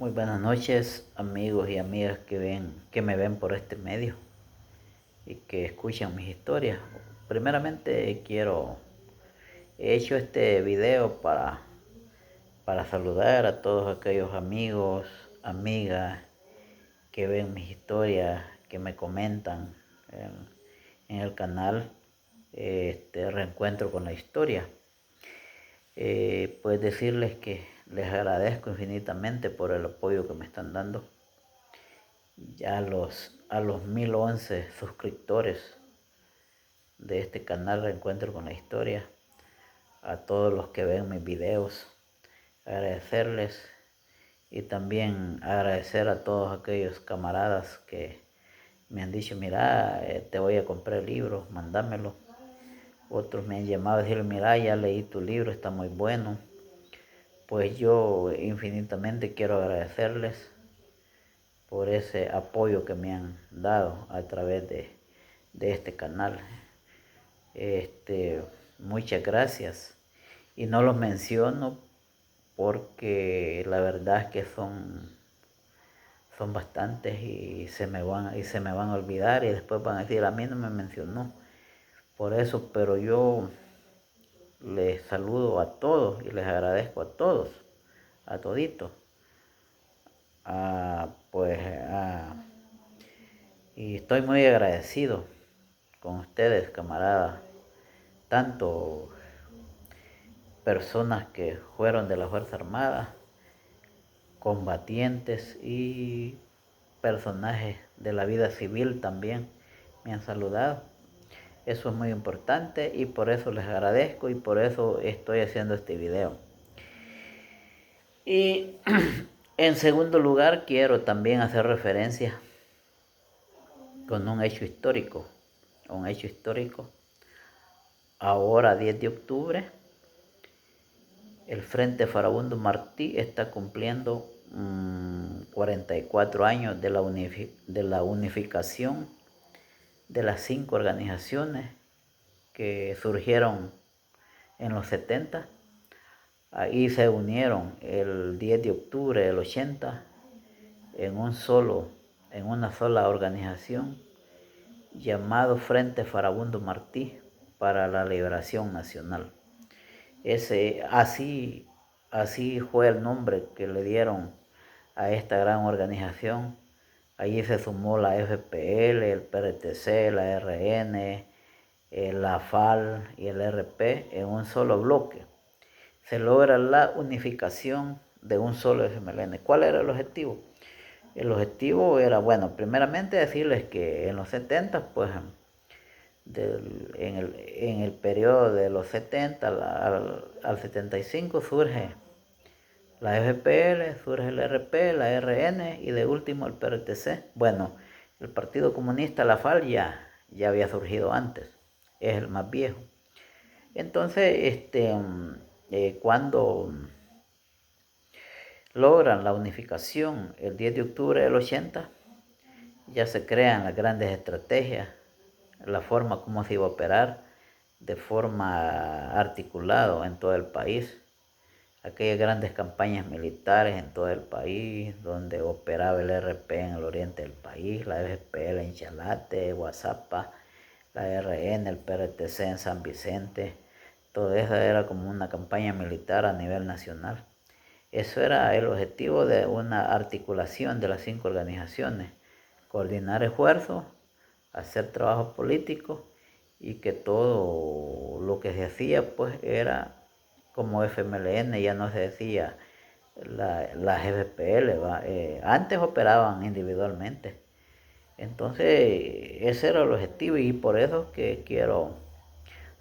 Muy buenas noches, amigos y amigas que me ven por este medio y que escuchan mis historias. Primeramente he hecho este video para saludar a todos aquellos amigos, amigas que ven mis historias, que me comentan en el canal Reencuentro con la Historia. Pues decirles que les agradezco infinitamente por el apoyo que me están dando. Ya a los 1011 suscriptores de este canal Reencuentro con la Historia, a todos los que ven mis videos, agradecerles y también agradecer a todos aquellos camaradas que me han dicho, mira, te voy a comprar el libro, mándamelo. Otros me han llamado a decir, mira, ya leí tu libro, está muy bueno. Pues yo infinitamente quiero agradecerles por ese apoyo que me han dado a través de este canal. Muchas gracias. Y no los menciono porque la verdad es que son bastantes y se me van a olvidar y después van a decir, a mí no me mencionó. Por eso, pero yo les saludo a todos y les agradezco a todos, a toditos. Y estoy muy agradecido con ustedes, camaradas, tanto personas que fueron de la Fuerza Armada, combatientes y personajes de la vida civil también me han saludado. Eso es muy importante y por eso les agradezco y por eso estoy haciendo este video. Y en segundo lugar quiero también hacer referencia con un hecho histórico. Ahora 10 de octubre el Frente Farabundo Martí está cumpliendo 44 años de la unificación de las 5 organizaciones que surgieron en los 70. Ahí se unieron el 10 de octubre del 80 en una sola organización llamado Frente Farabundo Martí para la Liberación Nacional. Así fue el nombre que le dieron a esta gran organización. Allí se sumó la FPL, el PRTC, la RN, la FAL y el RP en un solo bloque. Se logra la unificación de un solo FMLN. ¿Cuál era el objetivo? El objetivo era, bueno, primeramente decirles que en los 70, pues en el periodo de los 70 al 75 surge la FPL, surge el RP, la RN y de último el PRTC. Bueno, el Partido Comunista, la FAL, ya había surgido antes, es el más viejo. Entonces, cuando logran la unificación el 10 de octubre del 80, ya se crean las grandes estrategias, la forma como se iba a operar de forma articulada en todo el país. Aquellas grandes campañas militares en todo el país, donde operaba el RP en el oriente del país, la FPL en Chalate, Guazapa, la RN, el PRTC en San Vicente. Todo eso era como una campaña militar a nivel nacional. Eso era el objetivo de una articulación de las 5 organizaciones: coordinar esfuerzos, hacer trabajo político y que todo lo que se hacía pues era como FMLN, ya no se decía las FPL, antes operaban individualmente. Entonces ese era el objetivo y por eso es que quiero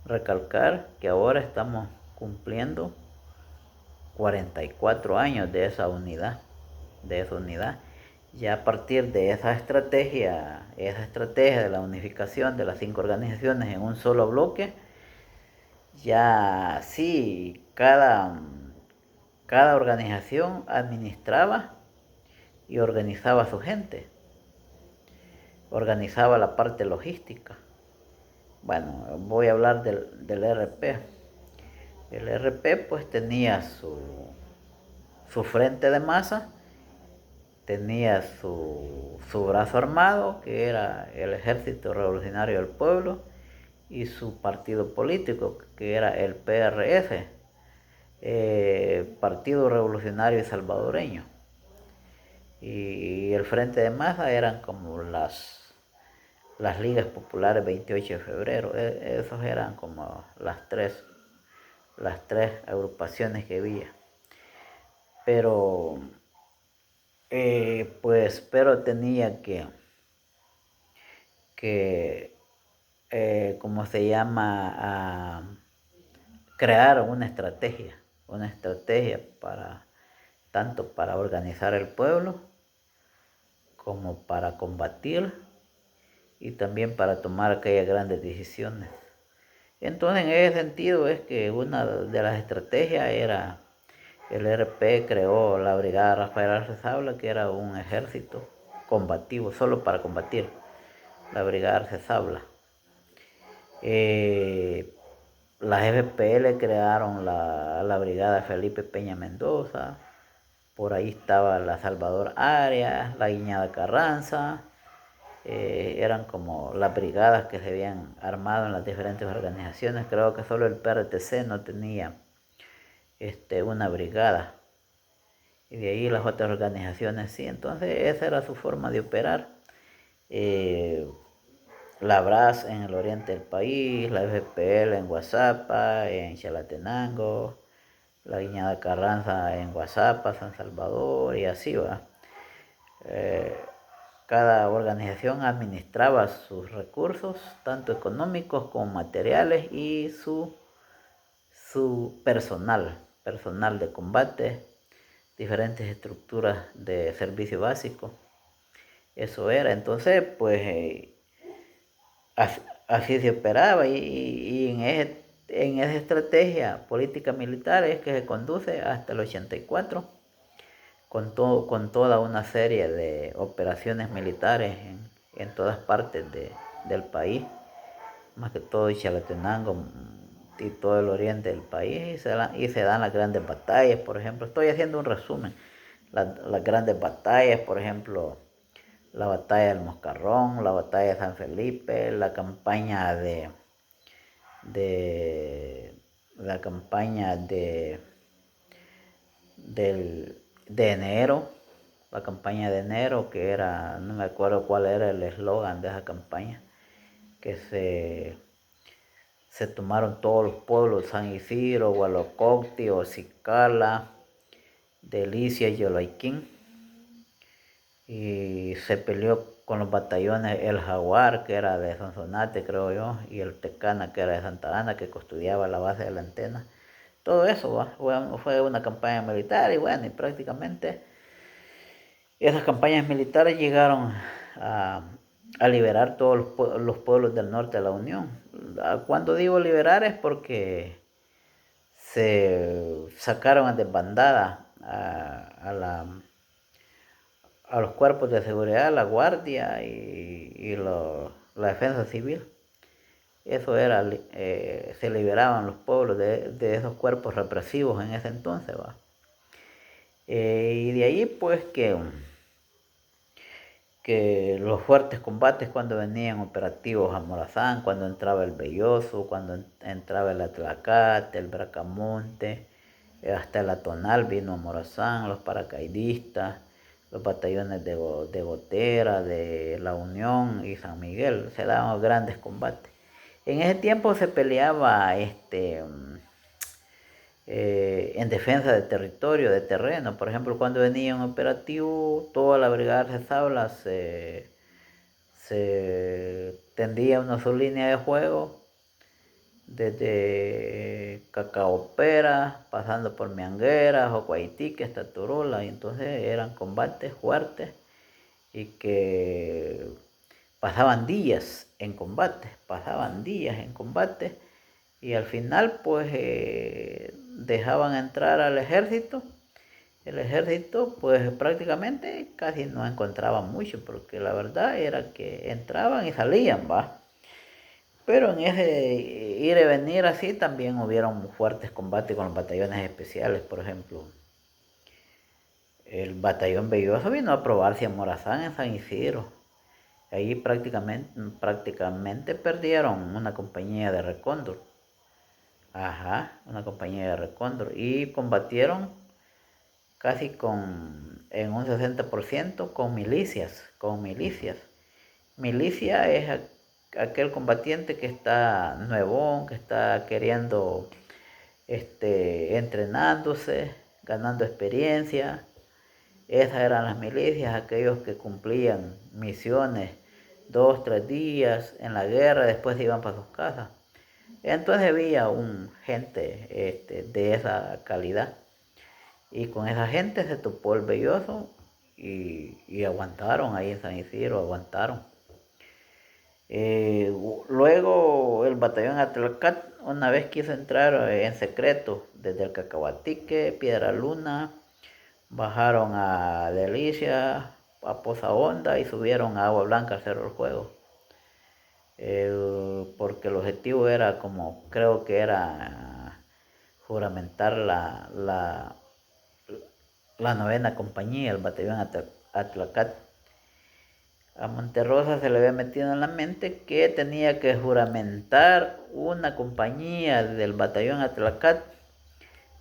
recalcar que ahora estamos cumpliendo 44 años de esa unidad. Ya a partir de esa estrategia de la unificación de las 5 organizaciones en un solo bloque, ya sí, cada organización administraba y organizaba a su gente, organizaba la parte logística. Bueno, voy a hablar del RP. El RP pues tenía su frente de masa tenía su brazo armado, que era el Ejército Revolucionario del Pueblo, y su partido político, que era el PRS, Partido Revolucionario Salvadoreño. Y el Frente de Masa eran como las ligas populares 28 de febrero. Esos eran como las tres agrupaciones que había. Pero pero tenía ¿cómo se llama? Crear una estrategia tanto para organizar el pueblo como para combatir y también para tomar aquellas grandes decisiones. Entonces, en ese sentido es que una de las estrategias era el RP creó la Brigada Rafael Arce Sabla, que era un ejército combativo, solo para combatir, la Brigada Arce Sabla. Las FPL crearon la Brigada Felipe Peña Mendoza, por ahí estaba la Salvador Arias, la Guiñada Carranza, eran como las brigadas que se habían armado en las diferentes organizaciones. Creo que solo el PRTC no tenía una brigada, y de ahí las otras organizaciones sí. Entonces esa era su forma de operar. La BRAS en el oriente del país, la FPL en Guazapa, en Chalatenango, la Guiñada Carranza en Guazapa, San Salvador, y así va. Cada organización administraba sus recursos, tanto económicos como materiales, y su personal de combate, diferentes estructuras de servicio básico. Eso era. Entonces, pues así se operaba, y en esa estrategia política militar es que se conduce hasta el 84, con toda una serie de operaciones militares en todas partes del país, más que todo Chalatenango y todo el oriente del país, y se dan las grandes batallas. Por ejemplo, estoy haciendo un resumen, las grandes batallas, por ejemplo, la batalla del Moscarrón, la batalla de San Felipe, la campaña de enero, la campaña de enero, que era, no me acuerdo cuál era el eslogan de esa campaña, que se tomaron todos los pueblos: San Isidro, Hualococti, Ocicala, Delicia y Yolaiquín, y se peleó con los batallones El Jaguar, que era de Sonsonate, creo yo, y el Tecana, que era de Santa Ana, que custodiaba la base de la antena. Todo eso fue una campaña militar, y bueno, y prácticamente esas campañas militares llegaron a liberar todos los pueblos del norte de la Unión. Cuando digo liberar es porque se sacaron a desbandada a los cuerpos de seguridad, la guardia y la defensa civil. Eso era, se liberaban los pueblos de esos cuerpos represivos en ese entonces, ¿va? Y de ahí pues que los fuertes combates cuando venían operativos a Morazán, cuando entraba el Belloso, cuando entraba el Atlacate, el Bracamonte, hasta el Atonal vino a Morazán, los paracaidistas, los batallones de Gotera, de La Unión y San Miguel, se daban grandes combates. En ese tiempo se peleaba en defensa de territorio, de terreno. Por ejemplo, cuando venía un operativo, toda la brigada de Sabla se tendía una sola línea de juego, desde Cacaopera, pasando por Mianguera, Jocuaitique, hasta Turola, y entonces eran combates fuertes y que pasaban días en combate, y al final pues dejaban entrar al ejército. El ejército pues prácticamente casi no encontraba mucho, porque la verdad era que entraban y salían, va. Pero en ese ir y venir así también hubieron fuertes combates con los batallones especiales. Por ejemplo, el batallón Belloso vino a probarse a Morazán en San Isidro. Ahí prácticamente perdieron una compañía de Recóndor. Ajá, una compañía de Recóndor. Y combatieron casi en un 60% con milicias. Milicia es aquel combatiente que está nuevón, que está queriendo, entrenándose, ganando experiencia. Esas eran las milicias, aquellos que cumplían misiones 2, 3 días en la guerra, después se iban para sus casas. Entonces había gente de esa calidad. Y con esa gente se topó el Belloso y aguantaron ahí en San Isidro, aguantaron. Luego el batallón Atlacat una vez quiso entrar en secreto desde el Cacahuatique, Piedra Luna, bajaron a Delicia, a Poza Honda y subieron a Agua Blanca al Cerro del Fuego. Porque el objetivo era creo que era juramentar la novena compañía, el batallón Atlacat. A Monterrosa se le había metido en la mente que tenía que juramentar una compañía del batallón Atlacat,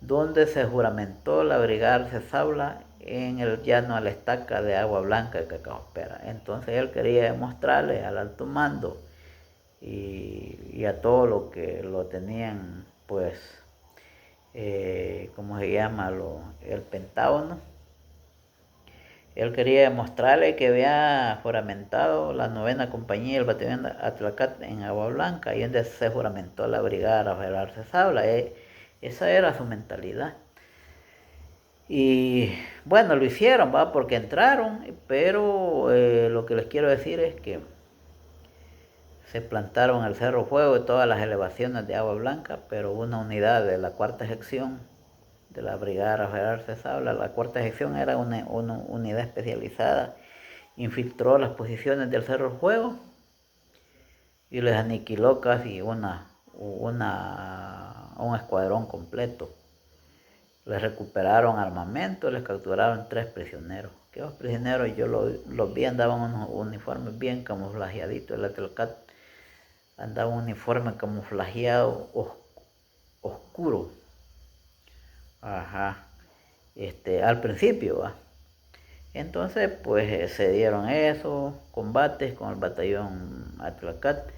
donde se juramentó la brigada Arcezaula en el llano a la estaca de Agua Blanca de Cacahuapera. Entonces él quería demostrarle al alto mando y a todo lo que lo tenían, pues, ¿cómo se llama? El Pentágono. Él quería demostrarle que había juramentado la novena compañía del batallón Atlacat en Agua Blanca, y donde se juramentó la brigada Rafael Arcezabla. Esa era su mentalidad. Y bueno, lo hicieron, ¿va? Porque entraron, pero lo que les quiero decir es que se plantaron el Cerro Fuego y todas las elevaciones de Agua Blanca, pero una unidad de la cuarta sección de la brigada Rafael Arcezabla, la cuarta sección era una unidad especializada, infiltró las posiciones del Cerro Fuego y les aniquiló casi un escuadrón completo. Les recuperaron armamento, les capturaron 3 prisioneros. Que los prisioneros yo los vi, andaban unos uniformes bien camuflajeaditos. El Atlacat andaba un uniforme camuflajeado oscuro. Ajá. Al principio, ¿va? Entonces, pues se dieron esos combates con el batallón Atlacat.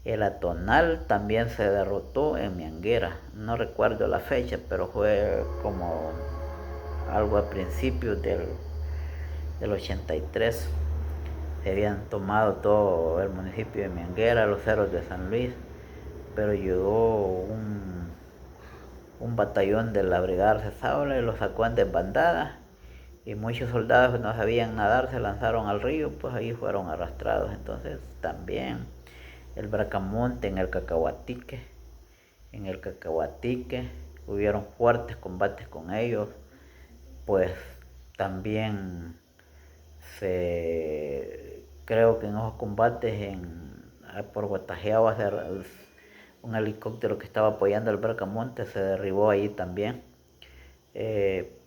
El Atonal también se derrotó en Mianguera. No recuerdo la fecha, pero fue como algo a principios del 83. Se habían tomado todo el municipio de Mianguera, los cerros de San Luis, pero llegó un batallón de la brigada Arcezabla y los sacó en desbandada, y muchos soldados que no sabían nadar se lanzaron al río, pues ahí fueron arrastrados. Entonces también el Bracamonte en el Cacahuatique hubieron fuertes combates con ellos, pues también creo que en esos combates por Guatajeaba un helicóptero que estaba apoyando al Bracamonte se derribó ahí también.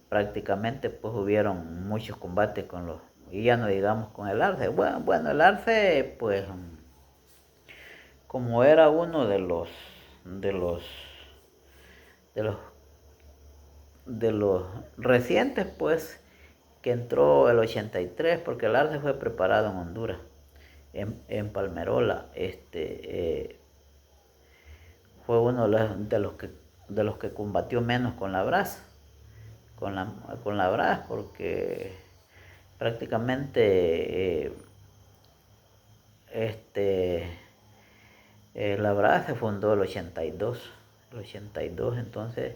Prácticamente pues hubieron muchos combates y ya no digamos con el Arce. Bueno, el Arce pues como era uno de los recientes, pues, que entró el 83, porque el Arce fue preparado en Honduras, en Palmerola. Fue uno de los que combatió menos con la brasa, con la brasa, porque prácticamente la brasa se fundó el 82, entonces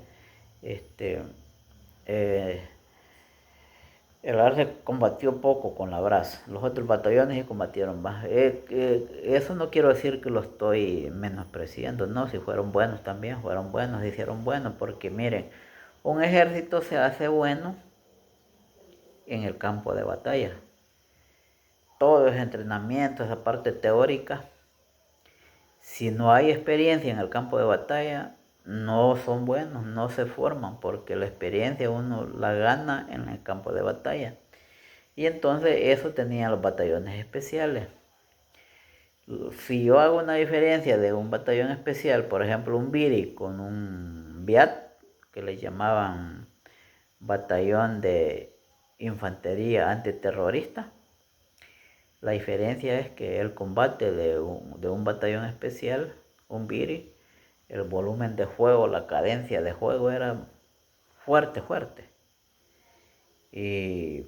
el Arce combatió poco con la brasa, los otros batallones sí combatieron más. Eso no quiero decir que lo estoy menospreciando, no, si fueron buenos también, fueron buenos, hicieron buenos, porque miren, un ejército se hace bueno en el campo de batalla. Todo es entrenamiento, esa parte teórica. Si no hay experiencia en el campo de batalla, no son buenos, no se forman, porque la experiencia uno la gana en el campo de batalla. Y entonces eso tenían los batallones especiales. Si yo hago una diferencia de un batallón especial, por ejemplo un BIRI con un BIAT, que le llamaban batallón de infantería antiterrorista, la diferencia es que el combate de un batallón especial, un BIRI, el volumen de juego, la cadencia de juego era fuerte, fuerte. Y,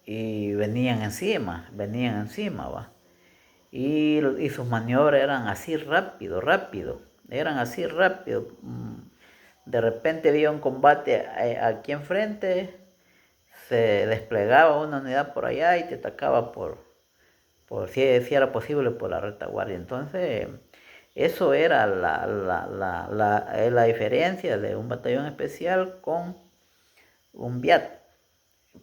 y venían encima, va. Y sus maniobras eran así rápido, rápido. Eran así rápido. De repente había un combate aquí enfrente, se desplegaba una unidad por allá y te atacaba por si era posible, por la retaguardia. Entonces, eso era la diferencia de un batallón especial con un BIAT.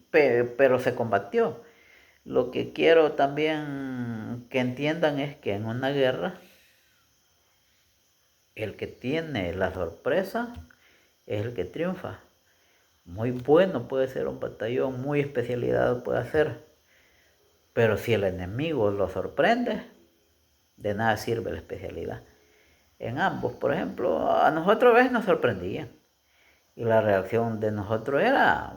Pero se combatió. Lo que quiero también que entiendan es que en una guerra, el que tiene la sorpresa es el que triunfa. Muy bueno puede ser un batallón, muy especializado puede ser, pero si el enemigo lo sorprende, de nada sirve la especialidad. En ambos, por ejemplo, a nosotros a veces nos sorprendían y la reacción de nosotros era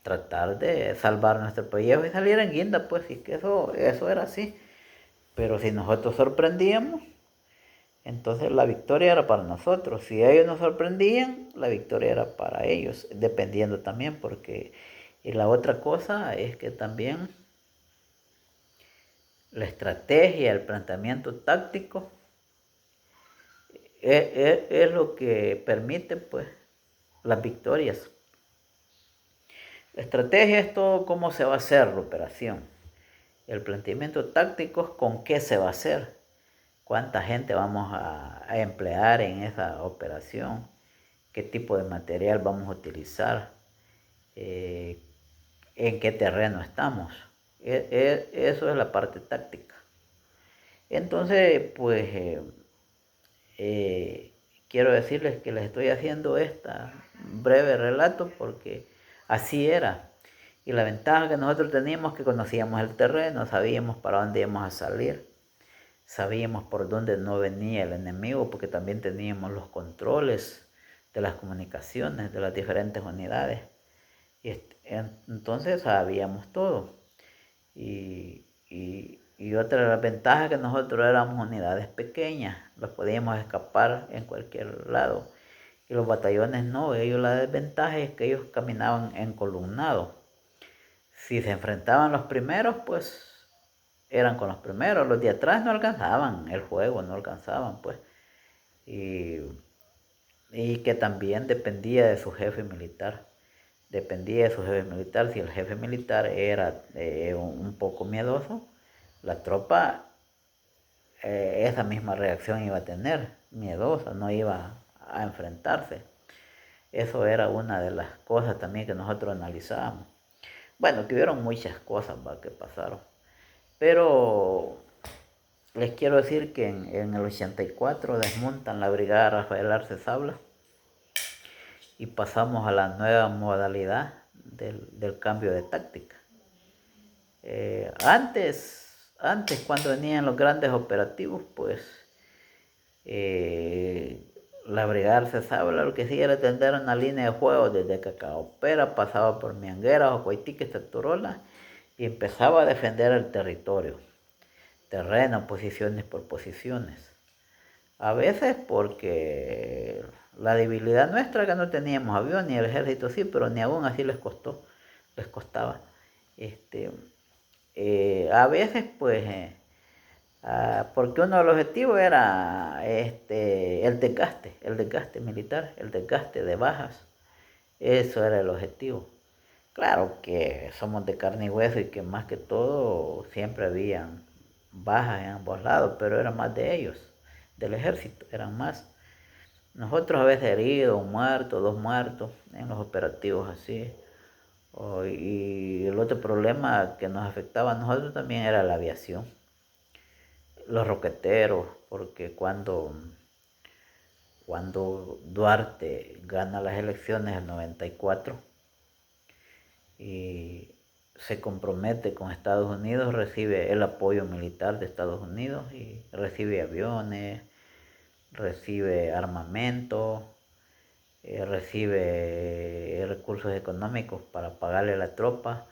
tratar de salvar nuestro pellejo y salir en guinda, pues, y que eso era así. Pero si nosotros sorprendíamos, entonces la victoria era para nosotros. Si ellos nos sorprendían, la victoria era para ellos, dependiendo también, porque y la otra cosa es que también la estrategia, el planteamiento táctico es lo que permite pues las victorias. La estrategia es todo cómo se va a hacer la operación. El planteamiento táctico es con qué se va a hacer, cuánta gente vamos a emplear en esa operación, qué tipo de material vamos a utilizar, en qué terreno estamos. Eso es la parte táctica. Entonces, pues, quiero decirles que les estoy haciendo este breve relato porque así era. Y la ventaja que nosotros teníamos es que conocíamos el terreno, sabíamos para dónde íbamos a salir, sabíamos por dónde no venía el enemigo, porque también teníamos los controles de las comunicaciones de las diferentes unidades. Y entonces sabíamos todo. Y otra de las ventajas que nosotros éramos unidades pequeñas, los podíamos escapar en cualquier lado. Y los batallones no, ellos la desventaja es que ellos caminaban en columnado. Si se enfrentaban los primeros, pues eran con los primeros, los de atrás no alcanzaban el juego, no alcanzaban, pues. Y que también dependía de su jefe militar. Dependía de su jefe militar. Si el jefe militar era un poco miedoso, la tropa esa misma reacción iba a tener, miedosa, no iba a enfrentarse. Eso era una de las cosas también que nosotros analizábamos. Bueno, que hubieron muchas cosas que pasaron. Pero les quiero decir que en el 84 desmontan la brigada Rafael Arce Sabla y pasamos a la nueva modalidad del cambio de táctica. Antes cuando venían los grandes operativos, pues la brigada Arce Sabla lo que hacía era tender una línea de juego desde Cacaopera, pasaba por Mianguera, Ocoitique, Taturola y empezaba a defender el territorio, terreno, posiciones por posiciones. A veces porque la debilidad nuestra que no teníamos avión, ni el ejército sí, pero ni aún así les costaba. A veces pues, porque uno de los objetivos era el desgaste militar, el desgaste de bajas. Eso era el objetivo. Claro que somos de carne y hueso y que más que todo siempre habían bajas en ambos lados, pero era más de ellos, del ejército, eran más. Nosotros a veces heridos, un muerto, dos muertos en los operativos así. Y el otro problema que nos afectaba a nosotros también era la aviación, los roqueteros, porque cuando Duarte gana las elecciones en 94 y se compromete con Estados Unidos, recibe el apoyo militar de Estados Unidos y recibe aviones, recibe armamento, recibe recursos económicos para pagarle a la tropa,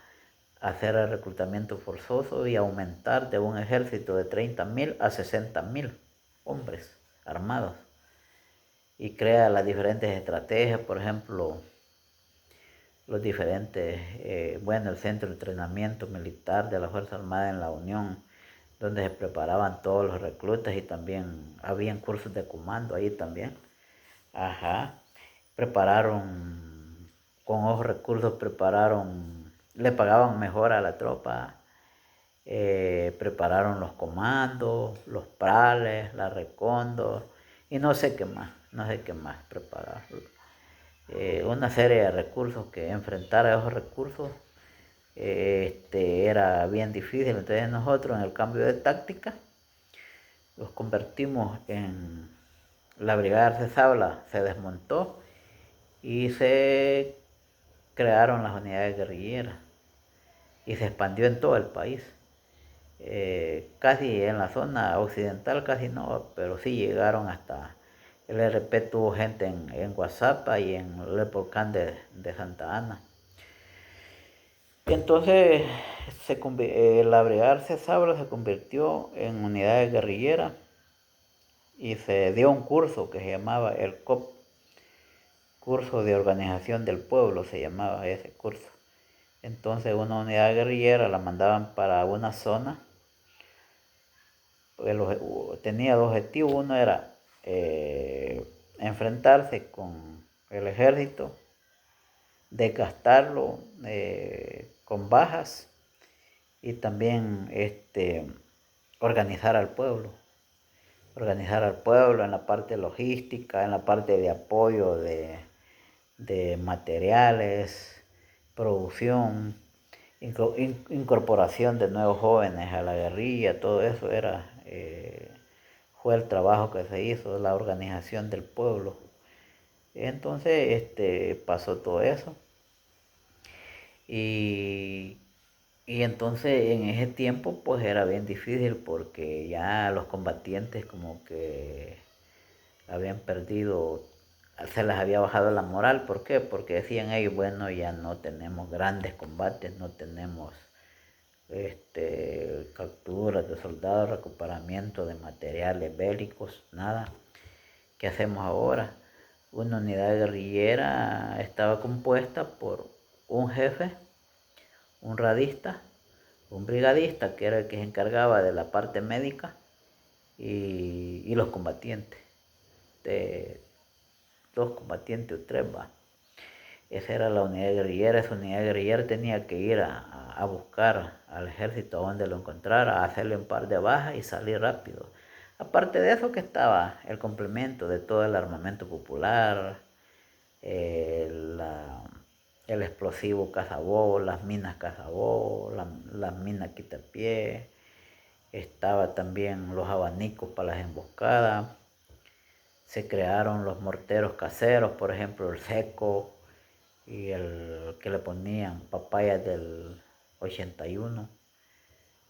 hacer el reclutamiento forzoso y aumentar de un ejército de 30.000 a 60.000 hombres armados. Y crea las diferentes estrategias, por ejemplo, los diferentes, el centro de entrenamiento militar de la Fuerza Armada en la Unión, donde se preparaban todos los reclutas y también habían cursos de comando ahí también. Prepararon, con esos recursos le pagaban mejor a la tropa, prepararon los comandos, los prales, la recondos y no sé qué más prepararon. Una serie de recursos que enfrentar a esos recursos era bien difícil. Entonces nosotros en el cambio de táctica los convertimos en la brigada Arcezabla, se desmontó y se crearon las unidades guerrilleras y se expandió en todo el país. Casi en la zona occidental casi no, pero sí llegaron hasta el RP, tuvo gente en Guazapa y en el volcán de Santa Ana. Y entonces la brigada Arcezabla se convirtió en unidades guerrilleras y se dio un curso que se llamaba el COP, curso de organización del pueblo, se llamaba ese curso. Entonces una unidad guerrillera la mandaban para una zona. Tenía dos objetivos. Uno era enfrentarse con el ejército, desgastarlo con bajas y también organizar al pueblo en la parte logística, en la parte de apoyo de materiales, producción, incorporación de nuevos jóvenes a la guerrilla. Todo eso fue el trabajo que se hizo, la organización del pueblo. Entonces pasó todo eso y entonces en ese tiempo pues era bien difícil porque ya los combatientes como que habían perdido, se les había bajado la moral. ¿Por qué? Porque decían ellos, bueno, ya no tenemos grandes combates, no tenemos capturas de soldados, recuperamiento de materiales bélicos, nada. ¿Qué hacemos ahora? Una unidad guerrillera estaba compuesta por un jefe, un radista, un brigadista, que era el que se encargaba de la parte médica, y los combatientes, de 2 combatientes o 3, va. Esa era la unidad guerrillera. Esa unidad guerrillera tenía que ir a buscar al ejército donde lo encontrara, a hacerle un par de bajas y salir rápido. Aparte de eso que estaba el complemento de todo el armamento popular, el explosivo cazabobos, las minas cazabobos, las minas quitapié, estaba también los abanicos para las emboscadas, se crearon los morteros caseros, por ejemplo el seco y el que le ponían papayas del 81.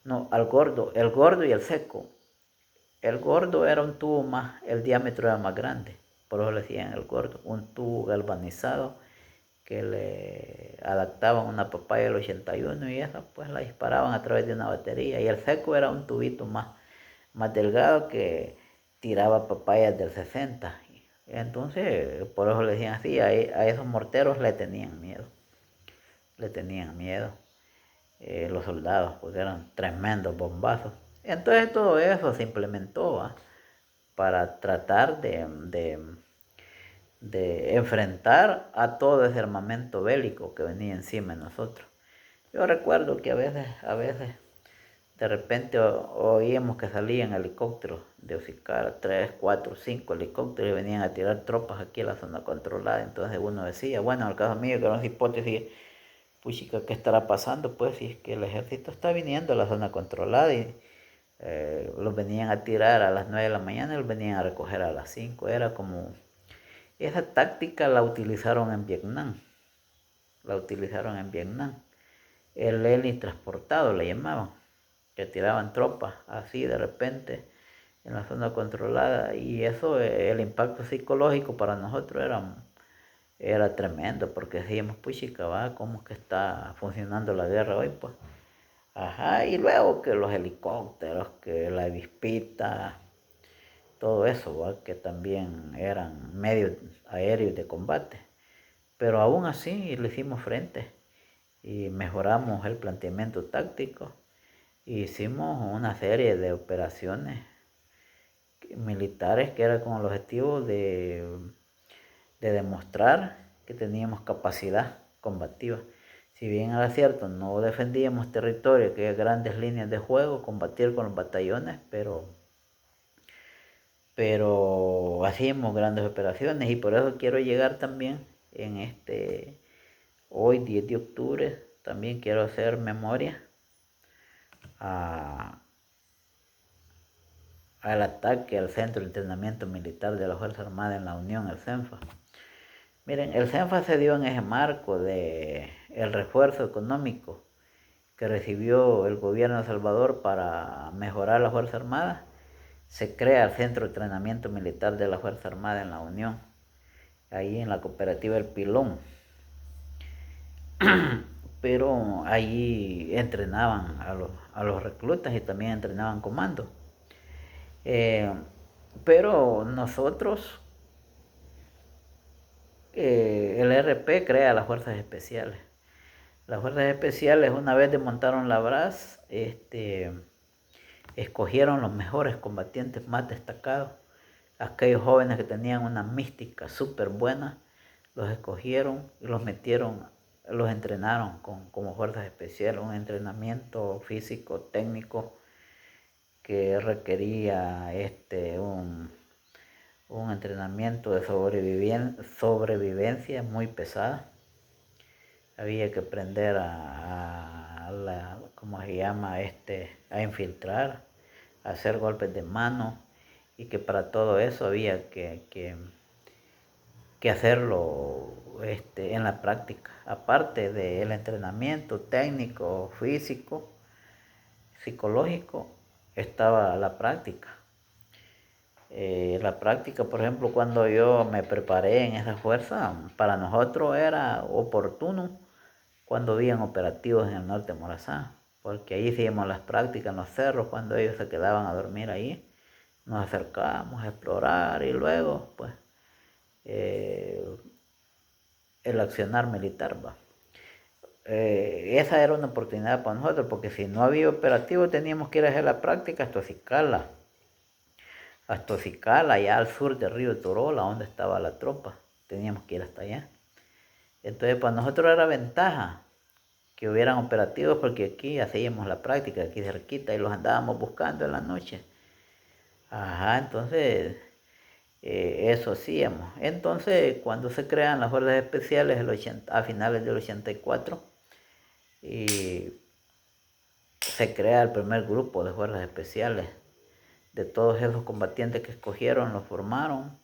No, al gordo, el gordo y el seco. El gordo era un tubo más, el diámetro era más grande, por eso le decían el gordo, un tubo galvanizado que le adaptaban una papaya del 81 y esa pues la disparaban a través de una batería. Y el seco era un tubito más delgado que tiraba papayas del 60. Entonces, por eso le decían así, a esos morteros le tenían miedo. Los soldados, porque eran tremendos bombazos. Entonces todo eso se implementó para tratar de enfrentar a todo ese armamento bélico que venía encima de nosotros. Yo recuerdo que a veces de repente oíamos que salían helicópteros de Osicar, 3, 4, 5 helicópteros, y venían a tirar tropas aquí a la zona controlada. Entonces uno decía, bueno, en el caso mío, que era una hipótesis, puchica, ¿qué estará pasando? Pues si es que el ejército está viniendo a la zona controlada y los venían a tirar a las 9 de la mañana y los venían a recoger a las 5. Era como Esa táctica la utilizaron en Vietnam. La utilizaron en Vietnam. El heli transportado le llamaban, que tiraban tropas así de repente en la zona controlada, y eso, el impacto psicológico para nosotros era tremendo, porque decíamos, puchica, va, ¿cómo que está funcionando la guerra hoy? Pues, ajá, y luego que los helicópteros, que la avispita, todo eso, ¿va? Que también eran medios aéreos de combate. Pero aún así le hicimos frente y mejoramos el planteamiento táctico. Hicimos una serie de operaciones militares que era con el objetivo de demostrar que teníamos capacidad combativa. Si bien era cierto, no defendíamos territorio, que hay grandes líneas de juego, combatir con los batallones, pero hacíamos grandes operaciones, y por eso quiero llegar también en hoy 10 de octubre, también quiero hacer memoria al ataque al Centro de Entrenamiento Militar de la Fuerza Armada en la Unión, el CENFA. Miren, el CENFA se dio en ese marco de el refuerzo económico que recibió el gobierno de El Salvador para mejorar la Fuerza Armada. Se crea el Centro de Entrenamiento Militar de la Fuerza Armada en la Unión, ahí en la cooperativa El Pilón. Pero allí entrenaban a los reclutas y también entrenaban comandos. Pero nosotros, el RP crea las fuerzas especiales. Las fuerzas especiales, una vez desmontaron la BRAS, escogieron los mejores combatientes más destacados, aquellos jóvenes que tenían una mística súper buena, los escogieron y los metieron, los entrenaron como fuerzas especiales, un entrenamiento físico, técnico, que requería un entrenamiento de sobrevivencia muy pesada. Había que aprender ¿cómo se llama? A infiltrar, a hacer golpes de mano, y que para todo eso había que hacerlo en la práctica. Aparte del entrenamiento técnico, físico, psicológico, estaba la práctica. La práctica, por ejemplo, cuando yo me preparé en esa fuerza, para nosotros era oportuno cuando habían operativos en el norte de Morazán, porque ahí hacíamos las prácticas en los cerros, cuando ellos se quedaban a dormir ahí, nos acercábamos a explorar, y luego pues el accionar militar, va. Esa era una oportunidad para nosotros, porque si no había operativo teníamos que ir a hacer la práctica hasta Ocicala, allá al sur del río Torola, donde estaba la tropa. Teníamos que ir hasta allá. Entonces para nosotros era ventaja que hubieran operativos, porque aquí hacíamos la práctica, aquí cerquita, y los andábamos buscando en la noche. Ajá, entonces eso hacíamos. Entonces cuando se crean las fuerzas especiales a finales del 84, y se crea el primer grupo de fuerzas especiales. De todos esos combatientes que escogieron, los formaron,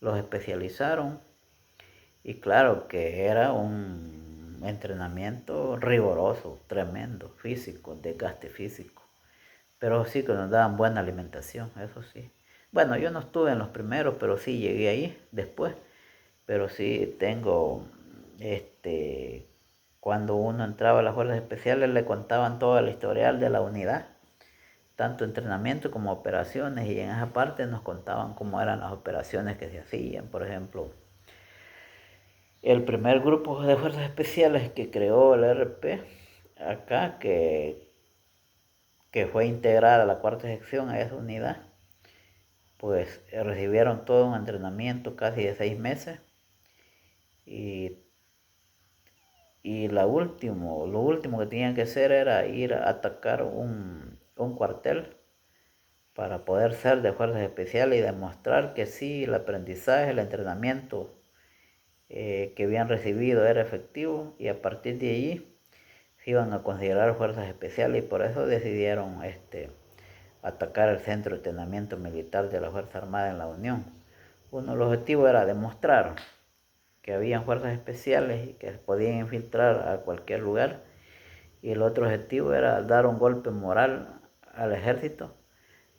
los especializaron, y claro que era un entrenamiento riguroso, tremendo, físico, desgaste físico, pero sí que nos daban buena alimentación, eso sí. Bueno, yo no estuve en los primeros, pero sí llegué ahí después, pero sí tengo, cuando uno entraba a las fuerzas especiales le contaban todo el historial de la unidad, tanto entrenamiento como operaciones, y en esa parte nos contaban cómo eran las operaciones que se hacían. Por ejemplo, el primer grupo de fuerzas especiales que creó el RP acá, que fue integrada a la cuarta sección, a esa unidad, pues recibieron todo un entrenamiento casi de 6 meses, y lo último que tenían que hacer era ir a atacar un cuartel para poder ser de fuerzas especiales y demostrar que sí, el aprendizaje, el entrenamiento que habían recibido era efectivo, y a partir de allí se iban a considerar fuerzas especiales, y por eso decidieron atacar el Centro de Entrenamiento Militar de la Fuerza Armada en la Unión, Uno de los objetivos era demostrar que habían fuerzas especiales y que se podían infiltrar a cualquier lugar. Y el otro objetivo era dar un golpe moral al ejército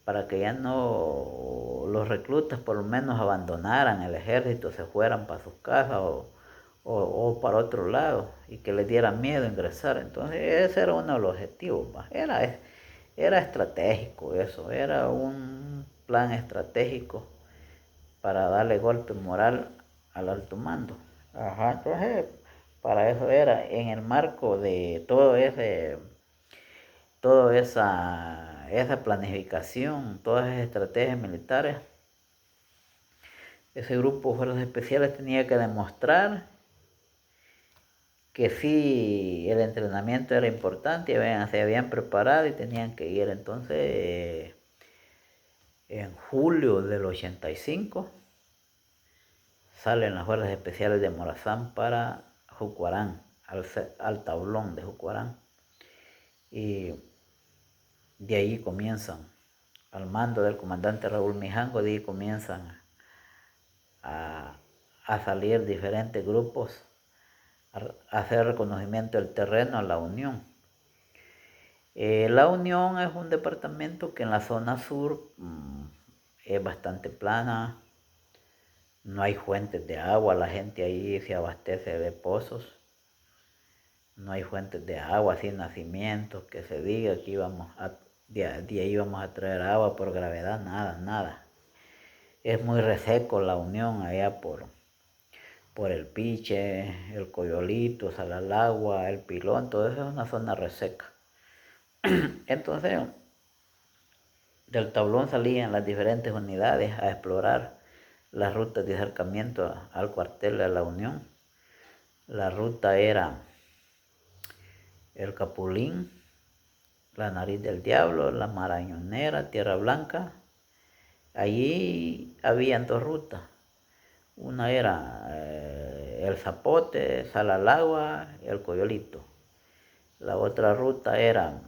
para que ya no los reclutas por lo menos abandonaran el ejército, se fueran para sus casas o para otro lado y que les diera miedo ingresar. Entonces ese era uno de los objetivos. Era estratégico eso, era un plan estratégico para darle golpe moral al alto mando. Ajá, entonces para eso era en el marco de toda esa planificación, todas esas estrategias militares. Ese grupo de fuerzas especiales tenía que demostrar que sí, el entrenamiento era importante, se habían preparado y tenían que ir. Entonces, en julio del 85, salen las fuerzas especiales de Morazán para Jucuarán, al tablón de Jucuarán. Y de ahí comienzan, al mando del comandante Raúl Mijango, de ahí comienzan a salir diferentes grupos, a hacer reconocimiento del terreno a la Unión. La Unión es un departamento que en la zona sur es bastante plana, no hay fuentes de agua, la gente ahí se abastece de pozos, no hay fuentes de agua, sin nacimientos, que se diga que de ahí íbamos a traer agua por gravedad, nada. Es muy reseco la Unión allá por el Piche, el Coyolito, Salalagua, el Pilón, todo eso es una zona reseca. Entonces, del tablón salían las diferentes unidades a explorar las rutas de acercamiento al cuartel de la Unión. La ruta era el Capulín, la Nariz del Diablo, la Marañonera, Tierra Blanca. Allí habían dos rutas. Una era el Zapote, Salalagua, el Coyolito. La otra ruta era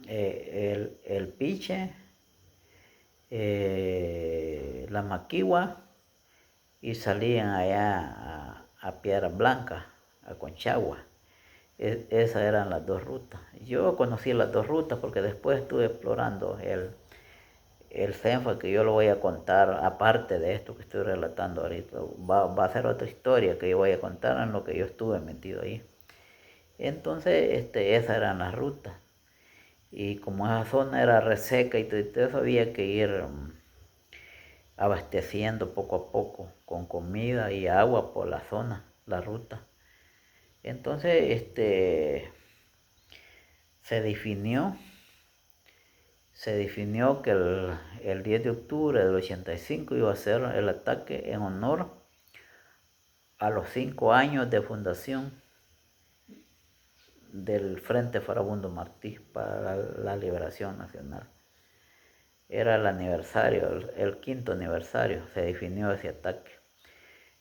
el Piche, la Maquigua, y salían allá a Piedra Blanca, a Conchagua. Esas eran las dos rutas. Yo conocí las dos rutas porque después estuve explorando el CENFA, que yo lo voy a contar aparte de esto que estoy relatando ahorita. Va a ser otra historia que yo voy a contar en lo que yo estuve metido ahí. Entonces, esas eran las rutas. Y como esa zona era reseca y todo eso, había que ir abasteciendo poco a poco con comida y agua por la zona, la ruta. Entonces, se definió que el 10 de octubre del 85 iba a ser el ataque en honor a los 5 años de fundación del Frente Farabundo Martí para la Liberación Nacional. Era el aniversario, el quinto aniversario, se definió ese ataque.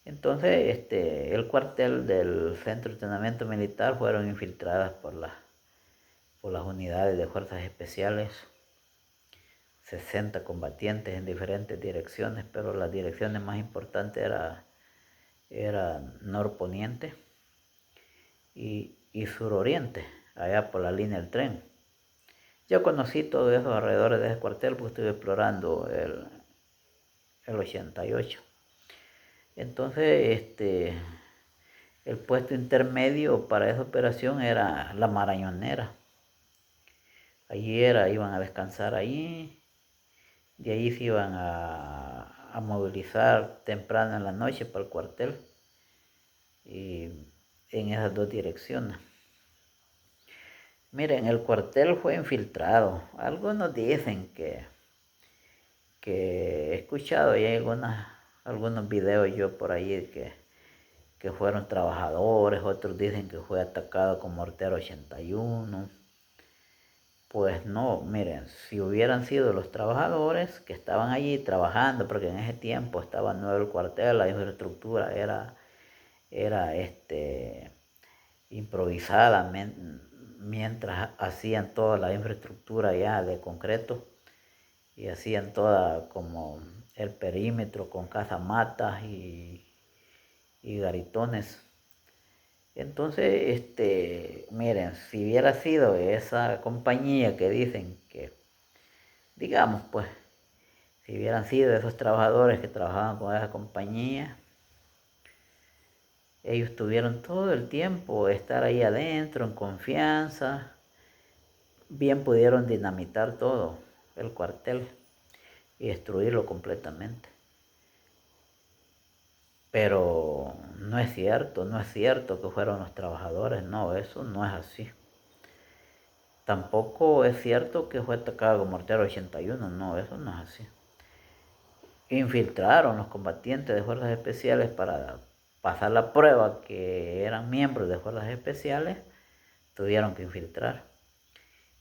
Entonces, el cuartel del Centro de Entrenamiento Militar fueron infiltradas por las unidades de fuerzas especiales, 60 combatientes en diferentes direcciones, pero las direcciones más importantes era norponiente y suroriente, allá por la línea del tren. Yo conocí todo eso alrededor de ese cuartel porque estuve explorando el 88. Entonces, el puesto intermedio para esa operación era la Marañonera. Allí iban a descansar allí, de ahí se iban a movilizar temprano en la noche para el cuartel y en esas dos direcciones. Miren, el cuartel fue infiltrado. Algunos dicen que he escuchado y hay algunos videos yo por ahí que fueron trabajadores, otros dicen que fue atacado con mortero 81. Pues no, miren, si hubieran sido los trabajadores que estaban allí trabajando, porque en ese tiempo estaba nuevo el cuartel, la infraestructura era improvisada mientras hacían toda la infraestructura ya de concreto y hacían toda como el perímetro con casamatas y garitones. Entonces, miren, si hubiera sido esa compañía que dicen que, digamos pues, si hubieran sido esos trabajadores que trabajaban con esa compañía, ellos tuvieron todo el tiempo de estar ahí adentro en confianza, bien pudieron dinamitar todo el cuartel y destruirlo completamente. Pero no es cierto que fueron los trabajadores, no, eso no es así. Tampoco es cierto que fue atacado con mortero 81, no, eso no es así. Infiltraron los combatientes de fuerzas especiales para pasar la prueba que eran miembros de fuerzas especiales, tuvieron que infiltrar.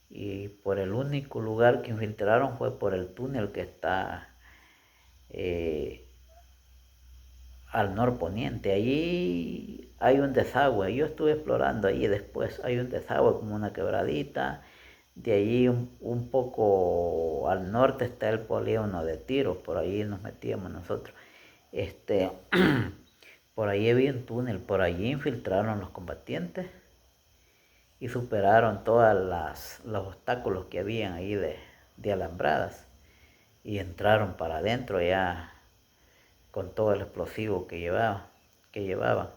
Y por el único lugar que infiltraron fue por el túnel que está al norponiente. Allí hay un desagüe, yo estuve explorando allí después, hay un desagüe como una quebradita. De allí un poco al norte está el polígono de tiros, por ahí nos metíamos nosotros. Por ahí había un túnel, por allí infiltraron los combatientes y superaron todos los obstáculos que habían ahí de alambradas y entraron para adentro ya con todo el explosivo que llevaban.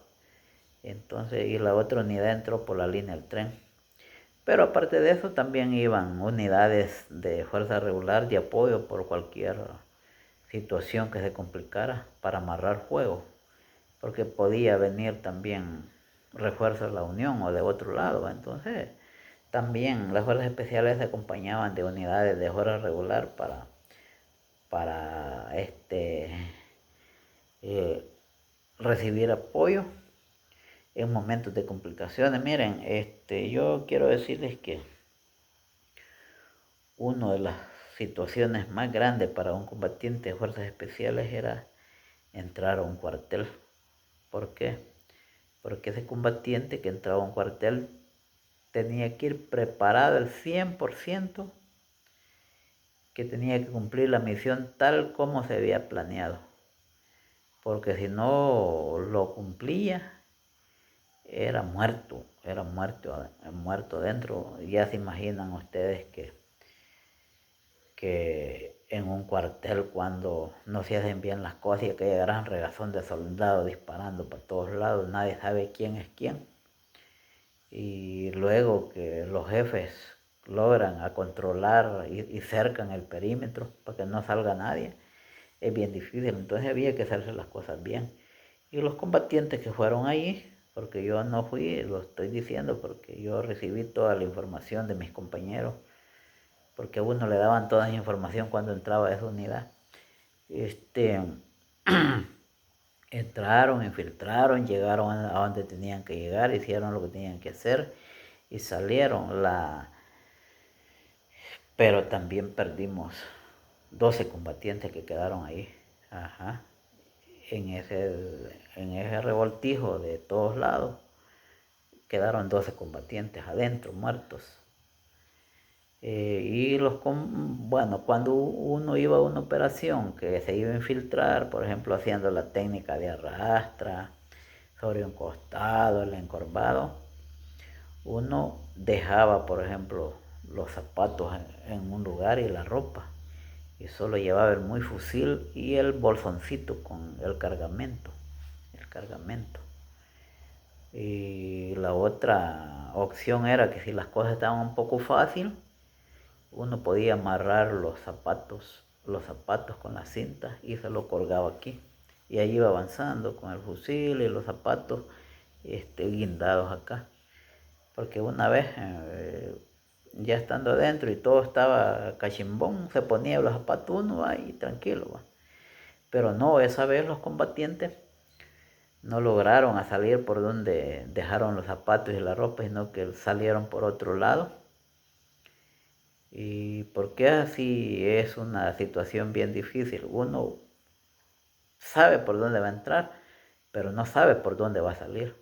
Entonces, y la otra unidad entró por la línea del tren. Pero aparte de eso también iban unidades de fuerza regular de apoyo por cualquier situación que se complicara para amarrar fuego, porque podía venir también refuerzos de la Unión o de otro lado. Entonces también las fuerzas especiales se acompañaban de unidades de fuerza regular para recibir apoyo en momentos de complicaciones. Miren, yo quiero decirles que una de las situaciones más grandes para un combatiente de fuerzas especiales era entrar a un cuartel. ¿Por qué? Porque ese combatiente que entraba a un cuartel tenía que ir preparado al 100%, que tenía que cumplir la misión tal como se había planeado. Porque si no lo cumplía, era muerto dentro. Ya se imaginan ustedes que en un cuartel, cuando no se hacen bien las cosas y aquella gran regazón de soldados disparando para todos lados, nadie sabe quién es quién. Y luego que los jefes logran a controlar y cercan el perímetro para que no salga nadie, es bien difícil. Entonces había que hacerse las cosas bien. Y los combatientes que fueron allí, porque yo no fui, lo estoy diciendo porque yo recibí toda la información de mis compañeros, porque a uno le daban toda esa información cuando entraba a esa unidad. Entraron, infiltraron, llegaron a donde tenían que llegar, hicieron lo que tenían que hacer y salieron. Pero también perdimos 12 combatientes que quedaron ahí. Ajá. En ese revoltijo de todos lados quedaron 12 combatientes adentro, muertos. Bueno, cuando uno iba a una operación que se iba a infiltrar, por ejemplo, haciendo la técnica de arrastra, sobre un costado, el encorvado, uno dejaba, por ejemplo, los zapatos en un lugar y la ropa, y solo llevaba el muy fusil y el bolsoncito con el cargamento. Y la otra opción era que si las cosas estaban un poco fácil, uno podía amarrar los zapatos con la cinta y se lo colgaba aquí. Y ahí iba avanzando con el fusil y los zapatos guindados acá. Porque una vez, ya estando adentro y todo estaba cachimbón, se ponía los zapatos uno ahí tranquilo. ¿va? Pero no, esa vez los combatientes no lograron a salir por donde dejaron los zapatos y la ropa, sino que salieron por otro lado. Y porque así es una situación bien difícil. Uno sabe por dónde va a entrar, pero no sabe por dónde va a salir.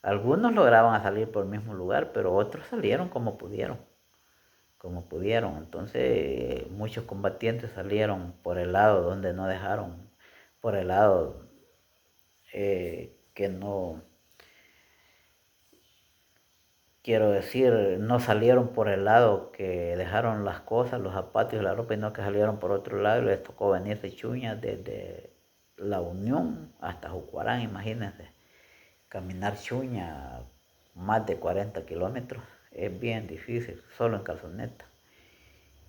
Algunos lograban salir por el mismo lugar, pero otros salieron como pudieron. como pudieron. Entonces muchos combatientes salieron por el lado donde no dejaron, por el lado que no, quiero decir, no salieron por el lado que dejaron las cosas, los zapatos y la ropa, sino que salieron por otro lado y les tocó venirse Chuña desde La Unión hasta Jucuarán, imagínense. Caminar Chuña más de 40 kilómetros es bien difícil, solo en calzoneta.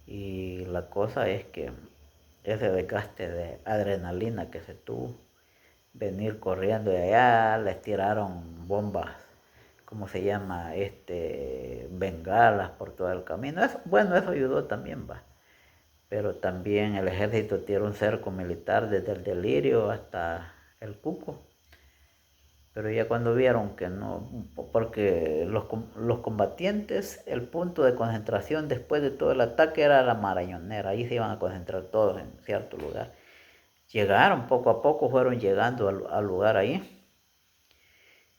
Y la cosa es que ese desgaste de adrenalina que se tuvo, venir corriendo de allá, les tiraron bombas, ¿cómo se llama? Bengalas por todo el camino. Eso, bueno, eso ayudó también, va. Pero también el ejército tiró un cerco militar desde el Delirio hasta el Cuco. Pero ya cuando vieron que no, porque los combatientes, el punto de concentración después de todo el ataque era la Marañonera, ahí se iban a concentrar todos en cierto lugar. Llegaron poco a poco, fueron llegando al lugar ahí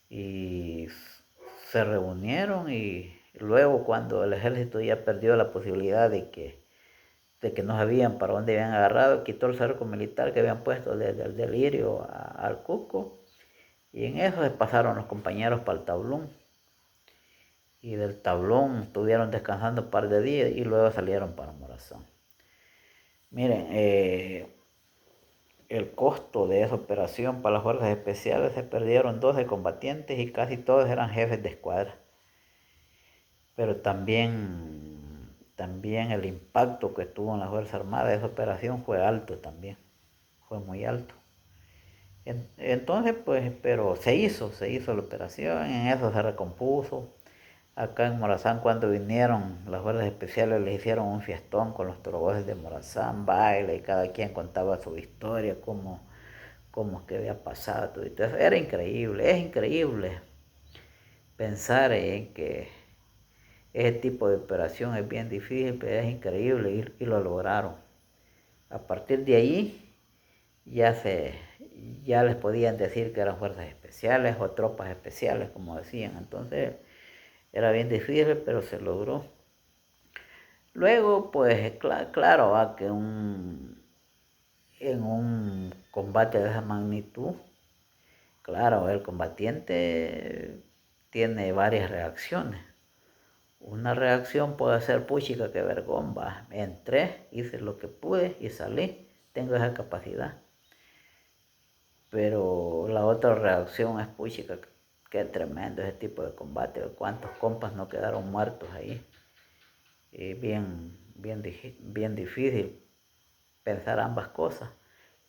y se reunieron, y luego cuando el ejército ya perdió la posibilidad de que no sabían para dónde habían agarrado, quitó el cerco militar que habían puesto desde el Delirio al Cuco. Y en eso se pasaron los compañeros para el Tablón. Y del Tablón estuvieron descansando un par de días y luego salieron para Morazán. Miren, el costo de esa operación para las fuerzas especiales, se perdieron 12 combatientes y casi todos eran jefes de escuadra. Pero también el impacto que tuvo en las Fuerzas Armadas de esa operación fue alto también. Fue muy alto. Entonces, pues, pero se hizo la operación, en eso se recompuso. Acá en Morazán, cuando vinieron las fuerzas especiales, les hicieron un fiestón con los toroboces de Morazán, baile, y cada quien contaba su historia, cómo es que había pasado todo. Entonces, era increíble, es increíble pensar en que ese tipo de operación es bien difícil, pero es increíble y lo lograron. A partir de ahí, ya les podían decir que eran fuerzas especiales o tropas especiales, como decían. Entonces era bien difícil, pero se logró. Luego, pues claro, va que en un combate de esa magnitud, claro, el combatiente tiene varias reacciones. Una reacción puede ser, puchica, que vergón, va, entré, hice lo que pude y salí, tengo esa capacidad. Pero la otra reacción es, puchica, qué tremendo ese tipo de combate, cuántos compas no quedaron muertos ahí. Bien difícil pensar ambas cosas.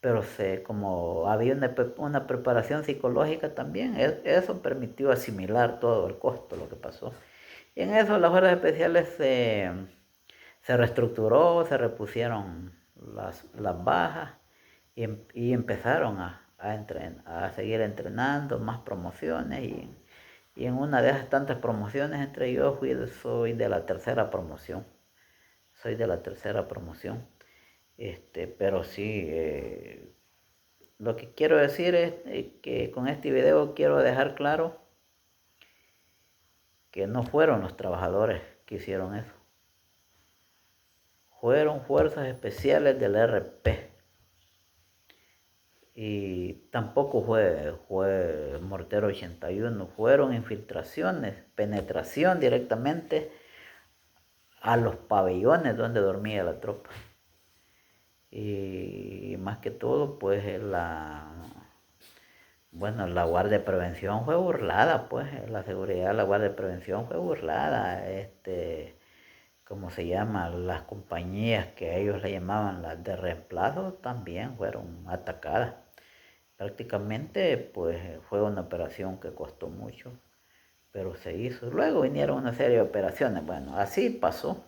Pero como había una preparación psicológica también, eso permitió asimilar todo el costo, lo que pasó. Y en eso las fuerzas especiales se reestructuró, se repusieron las bajas y empezaron a seguir entrenando, más promociones, y en una de esas tantas promociones entre yo soy de la tercera promoción. Soy de la tercera promoción. Pero sí, lo que quiero decir es que con este video quiero dejar claro que no fueron los trabajadores que hicieron eso. Fueron fuerzas especiales del RP. Y tampoco fue Mortero 81, fueron infiltraciones, penetración directamente a los pabellones donde dormía la tropa. Y más que todo, pues la Guardia de Prevención fue burlada, pues la seguridad de la Guardia de Prevención fue burlada. ¿Cómo se llama? Las compañías que ellos le llamaban las de reemplazo también fueron atacadas. Prácticamente, pues fue una operación que costó mucho, pero se hizo. Luego vinieron una serie de operaciones. Bueno, así pasó.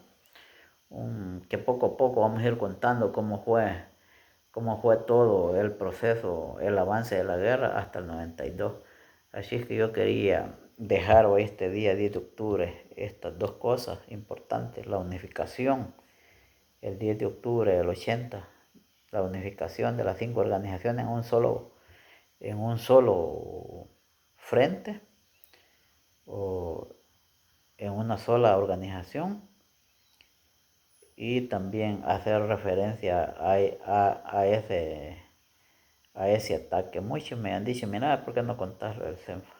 Que poco a poco vamos a ir contando cómo fue todo el proceso, el avance de la guerra hasta el 92. Así es que yo quería dejar hoy, este día 10 de octubre, estas dos cosas importantes: la unificación, el 10 de octubre del 80, la unificación de las 5 organizaciones en un solo frente o en una sola organización, y también hacer referencia a ese ataque. Muchos me han dicho, mira, ¿por qué no contás lo del CENFA?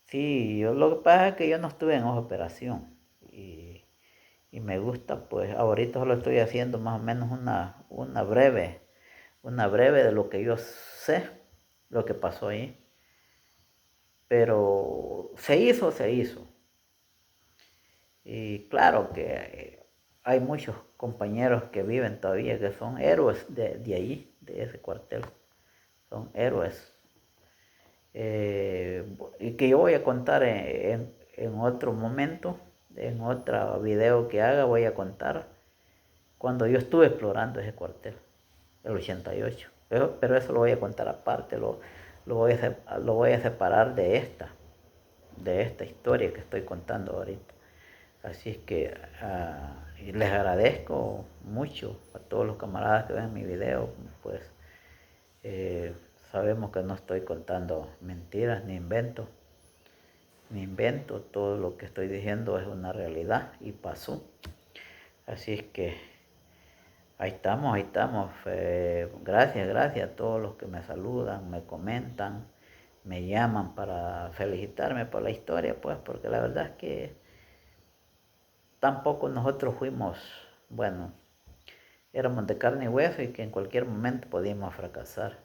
Sí, lo que pasa es que yo no estuve en esa operación y me gusta, pues ahorita solo estoy haciendo más o menos una breve de lo que yo sé, lo que pasó ahí. Pero se hizo, se hizo. Y claro que hay muchos compañeros que viven todavía que son héroes de ahí, de ese cuartel. Son héroes. Y que yo voy a contar en otro momento, en otro video que haga, voy a contar cuando yo estuve explorando ese cuartel, el 88. Pero eso lo voy a contar aparte, lo voy a separar de esta historia que estoy contando ahorita. Así es que les agradezco mucho a todos los camaradas que ven mi video, pues eh, sabemos que no estoy contando mentiras ni invento, todo lo que estoy diciendo es una realidad y pasó. Así es que ahí estamos, ahí estamos. Gracias, gracias a todos los que me saludan, me comentan, me llaman para felicitarme por la historia, pues porque la verdad es que tampoco nosotros fuimos, bueno, éramos de carne y hueso y que en cualquier momento podíamos fracasar.